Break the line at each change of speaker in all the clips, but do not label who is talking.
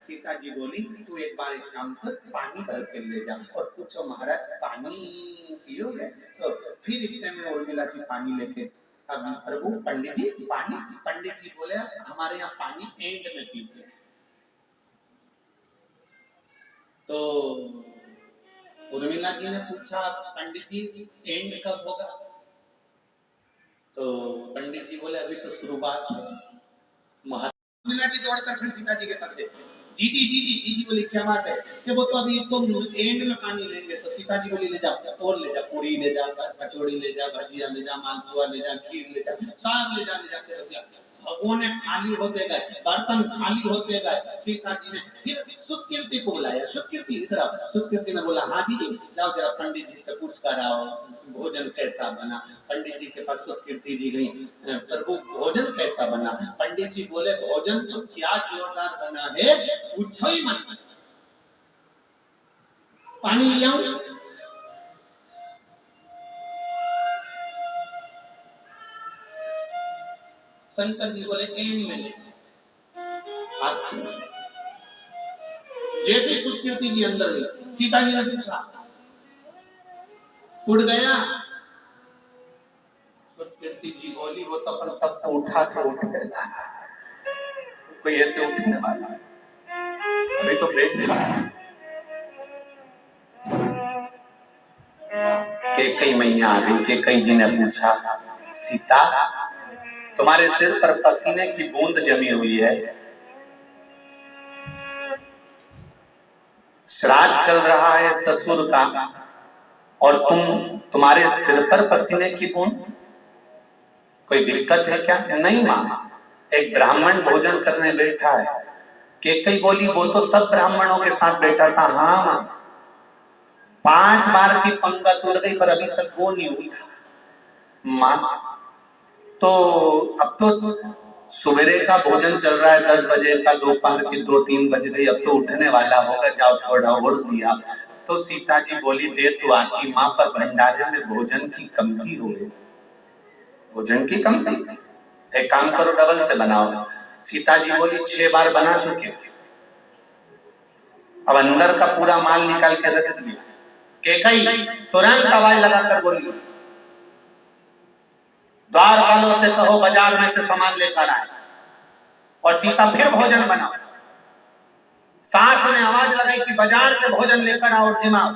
सीता जी बोली तू एक बार एक काम कर, पानी भर के ले जा। और पूछो महाराज पानी पियोगे? तो फिर इतने में उर्मिला जी पानी लेके, अब प्रभु पंडित जी पानी। पंडित जी बोले हमारे यहाँ पानी एंड में पीते हैं। तो उर्मिला जी ने पूछा पंडित जी एंड कब होगा? तो पंडित जी बोले अभी तो शुरुआत है। उर्मिला जी दौड़कर फिर सीता जी के पास गए। जीजी जीजी जीजी बोली क्या बात है? कि वो तो अभी तुम एंड में पानी लेंगे। तो सीता जी बोली ले जा, और ले जा, पूरी ले जा, कचौड़ी ले जा, भजिया ले जा, मालपुआ ले जा, खीर ले जा, सब ले जा ले जा। भगोने खाली होते गए, बर्तन खाली होते गए। सीता जी ने फिर सुकीर्ति को बुलाया। सुकीर्ति इधर आओ। सुकीर्ति ने बोला हाँ जी जाओ जरा पंडित जी से पूछ कर आओ भोजन कैसा बना। पंडित जी के पास सुकीर्ति जी गई, प्रभु भोजन कैसा बना? पंडित जी बोले भोजन तो क्या जोरदार बना है, पूछो ही मत। पानी ले आऊं? शंकर जी बोले एंड में ले। जैसे सुकीर्ति जी अंदर गई, सीता जी ने पूछा उड़ गया? सुकीर्ति जी बोली वो तो अपन सबको उठा के उठ गया, कोई ऐसे उठने वाला है, अभी तो बैठा। कैकई मैया आ गई। कैकई जी ने पूछा सीता तुम्हारे सिर पर पसीने की बूंद जमी हुई है, श्राद्ध चल रहा है ससुर का और तुम्हारे सिर पर पसीने की बूंद, कोई दिक्कत है क्या? नहीं मां, एक ब्राह्मण भोजन करने बैठा है। कैकई बोली वो तो सब ब्राह्मणों के साथ बैठा था। हाँ मां, 5 बार की पंगत उड़ गई पर अभी तक वो नहीं उठा। मां तो अब तो सवेरे का भोजन चल रहा है 10 बजे का, दोपहर की 2-3 बज गई, अब तो उठने वाला होगा, जाओ थोड़ा और दिया। तो सीता जी बोली दे तू आती मां, पर भंडारे में भोजन की कमती हो गई। भोजन की कमती, एक काम करो डबल से बनाओ। सीता जी बोली 6 बार बना चुके, अब अंदर का पूरा माल निकाल के रख दिया। कैकई तुरंत आवाज लगाकर बोली द्वारपालों से कहो बाजार में से सामान लेकर आए। और सीता फिर भोजन बना। सास ने आवाज लगाई कि बाजार से भोजन लेकर आओ और जिमाओ।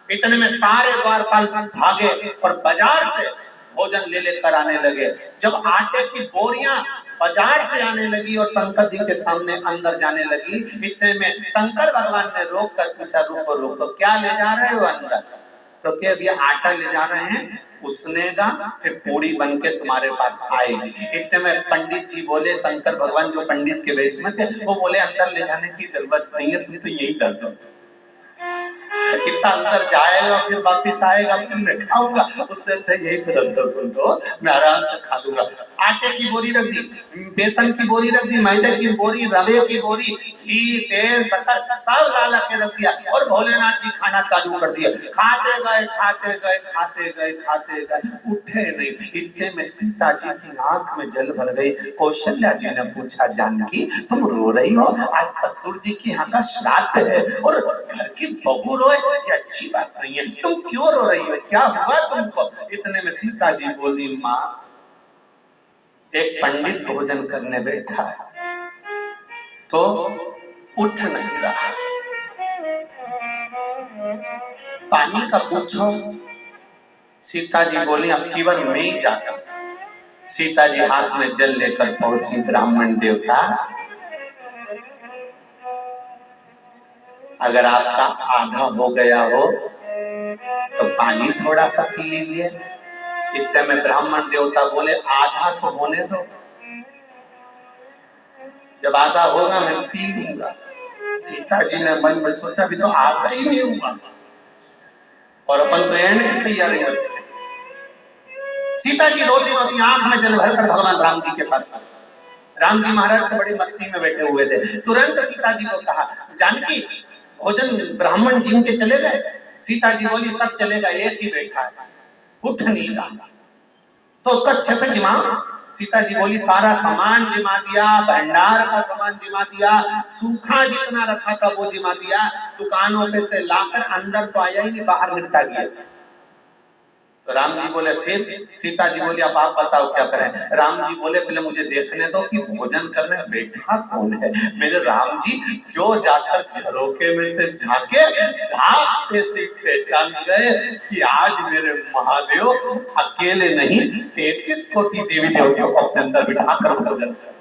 इतने में सारे द्वारपाल भागे और बाजार से भोजन ले लेकर आने लगे। जब आटे की बोरियां बाजार से आने लगी और शंकर जी के सामने अंदर जाने लगी, इतने में शंकर भगवान ने रोक कर पूछा रुको रुको, क्या ले जा रहे हो अंदर? तो क्या अभी आटा ले जा रहे हैं, उसनेगा फिर पूरी बन के तुम्हारे पास आएगी। इतने में पंडित जी बोले, शंकर भगवान जो पंडित के वेश में थे वो बोले अंदर ले जाने की जरूरत नहीं है, तुम तो यही कर दो। इतना अंदर जाएगा फिर वापिस आएगा, फिर मैं खाऊंगा, उससे अच्छा यही रख दो तुम तो, मैं आराम से खा लूंगा। आटे की बोरी रख दी, बेसन की बोरी रख दी, मैदे की बोरी, रवे की बोरी, घी तेल शक्कर सब ला के रख दिया और भोलेनाथ जी खाना चालू कर दिया। खाते गए खाते गए खाते गए खाते गए, उठे नहीं। इतने में सीता जी की आंख में जल भर गई। कौशल्या जी ने पूछा जानकी तुम रो रही हो? आज ससुर जी की यहाँ का श्राद्ध है और घर की बहू रोए, ये अच्छी बात नहीं है, तुम क्यों रो रही हो, क्या हुआ तुमको? इतने में सीता जी बोली माँ एक पंडित भोजन करने बैठा है तो उठ नहीं रहा, पानी का पूछो। सीता जी बोली अब की बार मैं ही जाता। सीता जी हाथ में जल लेकर पहुंची। ब्राह्मण देवता अगर आपका आधा हो गया हो तो पानी थोड़ा सा पी लीजिए। इतने में ब्राह्मण देवता बोले आधा तो होने दो, जब आधा होगा मैं पी लूंगा। सीता जी ने मन में सोचा भी तो आधा ही नहीं हुआ और अपन तो एंड की तैयारी कर। सीता जी रोती रोती आंख में जल भरकर भगवान राम जी के पास। राम जी महाराज तो बड़ी मस्ती में बैठे हुए थे। तुरंत सीता जी को कहा जानकी भोजन ब्राह्मण जी के चले गए? सीता जी बोली सब चले गए, एक ही बैठा है, उठ नहीं रहा, तो उसको अच्छे से जिमाओ। सीता जी बोली सारा सामान जिमा दिया, भंडार का सामान जिमा दिया, सूखा जितना रखा था वो जिमा दिया, दुकानों पे से लाकर अंदर तो आया ही नहीं, बाहर निपटा गया। तो राम जी बोले फिर? सीता जी बोली अब आप बताओ क्या करें। राम जी बोले पहले मुझे देखने दो कि भोजन करने बैठा कौन है। मेरे राम जी जो जाकर झरोके में से झांकते से पहचान गए कि आज मेरे महादेव अकेले नहीं 33 कोटि देवी देवताओं को अपने अंदर बिठाकर भोजन कर,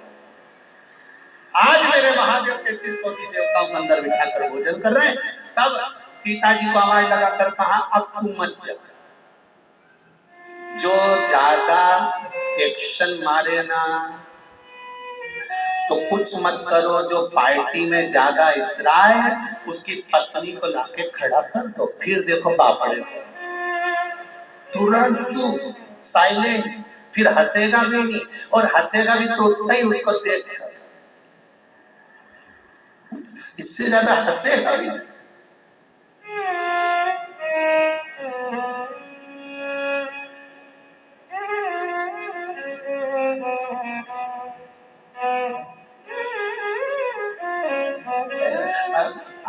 आज मेरे महादेव 33 कोटि देवताओं के अंदर बिठाकर भोजन कर रहे हैं। तब सीता जी को आवाज लगाकर कहा अब तू मत जा, जो ज्यादा एक्शन मारे ना तो कुछ मत करो, जो पार्टी में ज्यादा इतराए उसकी पत्नी को लाके खड़ा कर दो, फिर देखो बापड़े तुरंत चुप साइलेंट, फिर हंसेगा भी नहीं, और हंसेगा भी तो उतना ही उसको देख कर, इससे ज्यादा हंसेगा भी नहीं।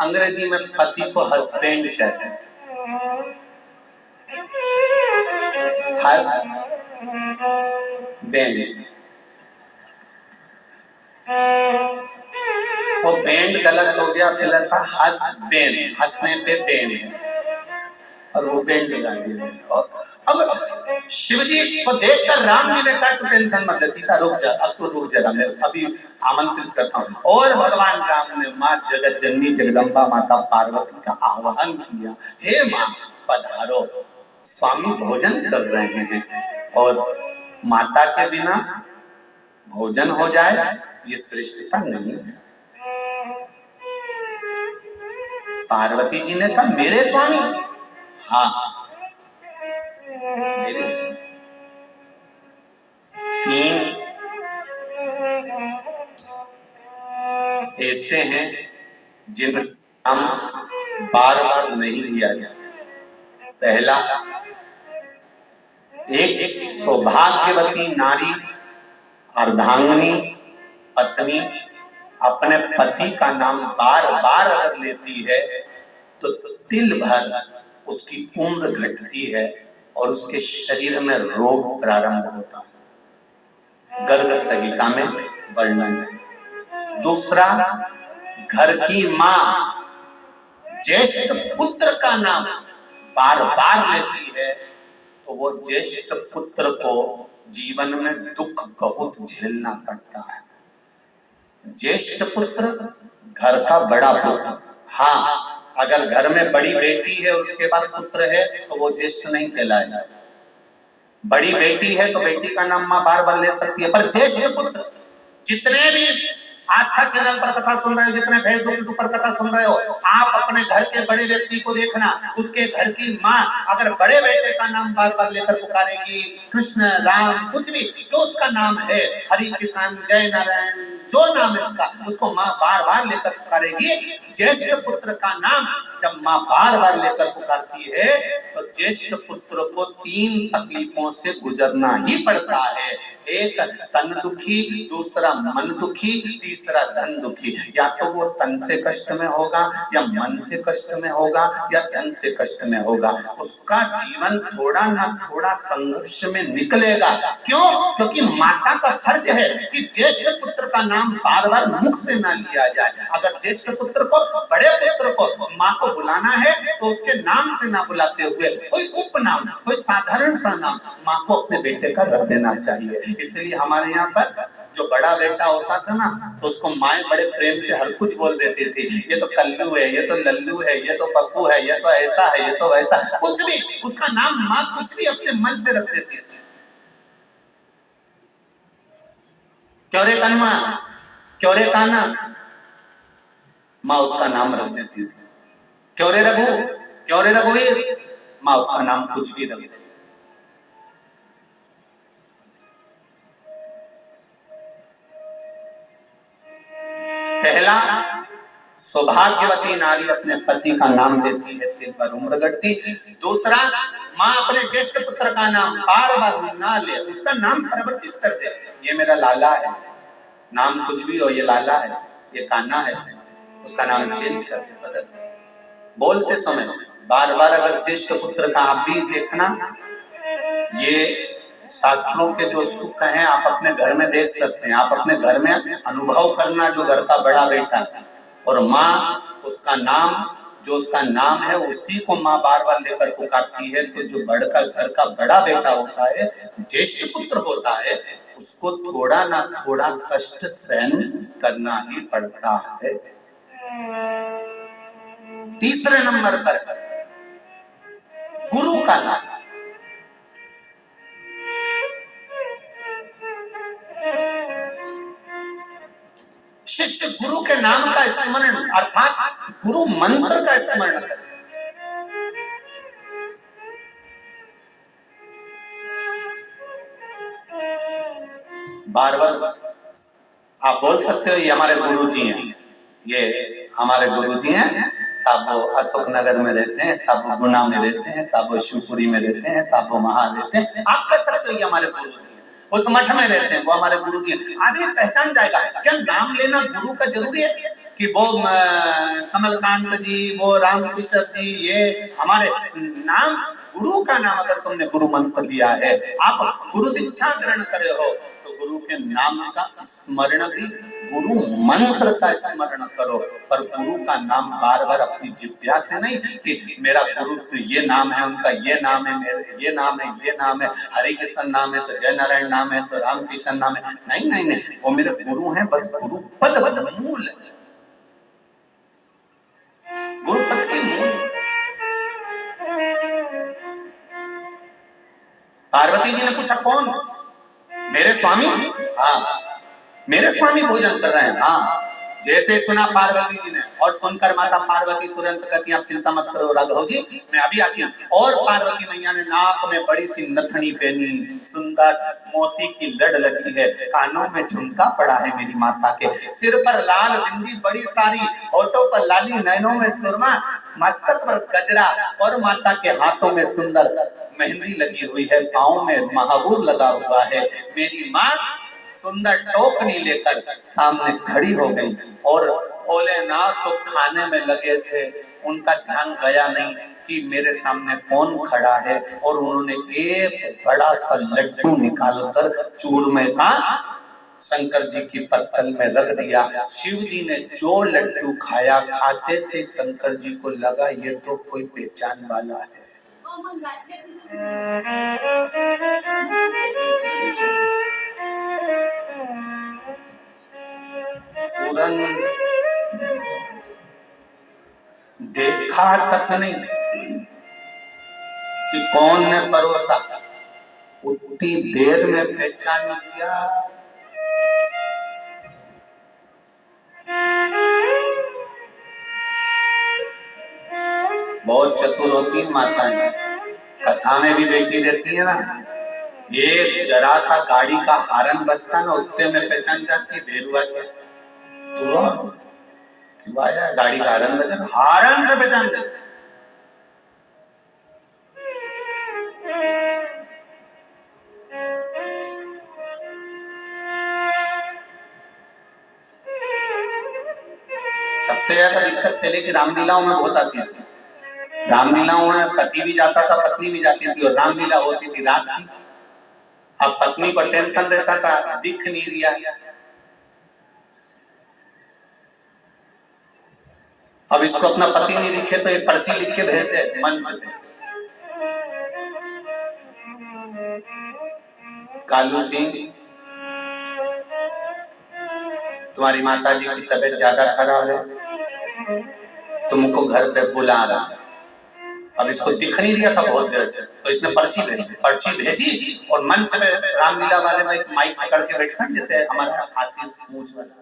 अंग्रेजी में पति को हस्बैंड कहते हैं, हस्बैंड। वो बैंड गलत हो गया, पहले था हस्बैंड, हंसने पे बैंड है और वो बैंड लगा दिया। अब शिवजी को देखकर राम जी ने कहा तू टेंशन मत ले सीता, रुक जा, अब तो रुक जा, मैं अभी आमंत्रित करता हूँ। और भगवान राम ने माँ जगत जननी जगदम्बा माता पार्वती का आह्वान किया, हे माँ पधारो, स्वामी भोजन कर रहे हैं और माता के बिना भोजन हो जाए ये श्रेष्ठता नहीं है। पार्वती जी ने कहा मेरे स्वामी? हाँ मेरे स्वामी। 3 ऐसे हैं जिनका नाम बार बार नहीं लिया जाता। पहला, एक सौभाग्यवती नारी अर्धांगिनी पत्नी अपने पति का नाम बार बार अगर लेती है तो तिल भर उसकी उम्र घटती है और उसके शरीर में रोग प्रारंभ होता है, गर्ग संहिता में वर्णन है। दूसरा, घर की माँ ज्येष्ठ पुत्र का नाम बार बार लेती है तो वो ज्येष्ठ पुत्र को जीवन में दुख बहुत झेलना पड़ता है। ज्येष्ठ पुत्र घर का बड़ा पुत्र। हाँ, अगर घर में बड़ी बेटी है उसके बाद पुत्र है तो वो ज्येष्ठ नहीं कहलाएगा। बड़ी बेटी है तो बेटी का नाम माँ बार बार ले सकती है, पर ज्येष्ठ पुत्र, जितने भी आस्था चैनल पर कथा सुन रहे हो, जितने फेसबुक पर कथा सुन रहे हो, आप अपने घर के बड़े व्यक्ति को देखना, उसके घर की माँ अगर बड़े बेटे का नाम बार बार लेकर पुकारेगी, कृष्ण राम कुछ भी जो उसका नाम है, हरि किसान जय नारायण जो नाम है उसको माँ बार बार लेकर पुकारेगी। ज्येष्ठ पुत्र का नाम जब माँ बार बार लेकर पुकारती है तो ज्येष्ठ पुत्र को 3 तकलीफों से गुजरना ही पड़ता है। एक तन दुखी, दूसरा मन दुखी, तीसरा धन दुखी। या तो वो तन से कष्ट में होगा, या मन से कष्ट में होगा, या धन से कष्ट में होगा। उसका जीवन थोड़ा ना थोड़ा संघर्ष में निकलेगा। क्यों? क्योंकि माता का फर्ज है कि ज्येष्ठ पुत्र का नाम बार बार मुख से ना लिया जाए। अगर ज्येष्ठ पुत्र को, बड़े पुत्र को माँ को बुलाना है तो उसके नाम से ना बुलाते हुए कोई उपनाम, कोई साधारण सा नाम माँ को अपने बेटे का रख देना चाहिए। इसलिए हमारे यहाँ पर जो बड़ा बेटा होता था ना तो उसको माँ बड़े प्रेम से हर कुछ बोल देती थी, ये तो कल्लू है, ये तो लल्लू है, ये तो पप्पू है, ये तो ऐसा है, ये तो वैसा, कुछ भी उसका नाम माँ कुछ भी अपने मन से रख देती थी। क्योरे कन्मा, क्योरे काना, माँ उसका नाम रख देती थी। क्योरे रघु, क्योरे रघुवीर, माँ उसका नाम कुछ भी रख देती। पहला, सौभाग्यवती नारी अपने पति का नाम देती है, तिल पर उम्र घटती। दूसरा, माँ अपने ज्येष्ठ पुत्र का नाम बार बार ना ले, उसका नाम परिवर्तित कर दे। ये मेरा लाला है, नाम कुछ भी हो, ये लाला है, ये कान्हा है, उसका नाम चेंज करके बदल। बोलते समय बार बार अगर ज्येष्ठ पुत्र का आप भी देखना, ये शास्त्रों के जो सुख हैं आप अपने घर में देख सकते हैं, आप अपने घर में अनुभव करना। जो घर का बड़ा बेटा है और माँ उसका नाम, जो उसका नाम है उसी को माँ बार बार लेकर पुकारती है, तो जो बड़का घर का बड़ा बेटा होता है, ज्येष्ठ पुत्र होता है, उसको थोड़ा ना थोड़ा कष्ट सहन करना ही पड़ता है। तीसरे नंबर पर गुरु का नाम। शिष्य गुरु के नाम का स्मरण अर्थात गुरु मंत्र का स्मरण करे। बार बार आप बोल सकते हो ये हमारे गुरुजी हैं, ये हमारे गुरुजी हैं, साहब वो अशोक नगर में रहते हैं, साहब वो गुना में रहते हैं, साहब वो शिवपुरी में रहते हैं, साहब वो वहां रहते हैं। आप कह सकते हो ये हमारे गुरुजी हैं, उस मठ में रहते हैं, वो हमारे गुरुजी हैं। आदमी पहचान जाएगा। क्या नाम लेना गुरु का जरूरी है कि वो कमलकांत जी, वो रामकिशोर जी, ये हमारे नाम? गुरु का नाम अगर तुमने गुरु मंत्र लिया है, आप गुरु दीक्षा ग्रहण करे हो, तो गुरु के नाम का स्मरण भी, गुरु मंत्र का स्मरण करो। पर गुरु का नाम बार बार अपनी जिज्ञा से नहीं कि मेरा गुरु तो ये नाम है, उनका ये नाम है, मेरे ये नाम है, ये नाम है, हरि कृष्ण नाम है तो जय नारायण नाम है तो राम कृष्ण नाम है। नहीं नहीं नहीं, वो मेरे गुरु हैं, बस गुरु पद मूल है, गुरु पद के मूल। पार्वती जी ने पूछा कौन? मेरे स्वामी। हाँ, मेरे स्वामी भोजन कर रहे हैं। हाँ, जैसे सुना पार्वती जी ने, और सुनकर माता पार्वती तुरंत कहती आप चिंता मत करो राघव जी, मैं अभी आती हूँ। और पार्वती मैया ने नाक में बड़ी सी नथनी पहनी, सुंदर मोती की लड़ लगी है, कानों में झुमका पड़ा है मेरी माता के, सिर पर लाल बिंदी बड़ी सारी, होठों पर लाली, नैनों में सुरमा, मस्तक पर गजरा, और माता के हाथों में सुंदर मेहंदी लगी हुई है, पाँव में महाबूर लगा हुआ है। मेरी माँ सुंदर टोकनी लेकर सामने खड़ी हो गई, और भोलेनाथ तो खाने में लगे थे, उनका ध्यान गया नहीं कि मेरे सामने कौन खड़ा है, और उन्होंने एक बड़ा सा लड्डू निकालकर चूरमे का शंकर जी की पत्तल में रख दिया। शिव जी ने जो लड्डू खाया, खाते से शंकर जी को लगा ये तो कोई पहचान वाला है। तुरंत देखा तक नहीं कि कौन ने परोसा, उतनी देर में पहचान लिया। बहुत चतुर होती है माताएं, कथा में भी बैठी रहती है ना, एक जरा सा गाड़ी का हारन बजता ना, उतने में पहचान जाती है भेरुआ के, तुरंत आया गाड़ी का हारन बजा, हारन से पहचान जाती। सबसे ज्यादा दिक्कत पहले की रामलीलाओं में बहुत आती थी। रामलीलाओं में पति भी जाता था, पत्नी भी जाती थी, और रामलीला होती थी रात की। अब पत्नी को टेंशन रहता था, दिख नहीं रिया, अब इसको अपना पति नहीं दिखे तो ये पर्ची लिख के भेज दे मंच पे, कालू सिंह तुम्हारी माता जी की तबीयत ज्यादा खराब है, तुमको घर पे बुला रहा है। अब इसको दिख नहीं दिया था बहुत देर से, तो इसने पर्ची भेजी और मंच में रामलीला वाले में एक माइक पकड़ के बैठा, जैसे हमारा आशीष पूछ बजा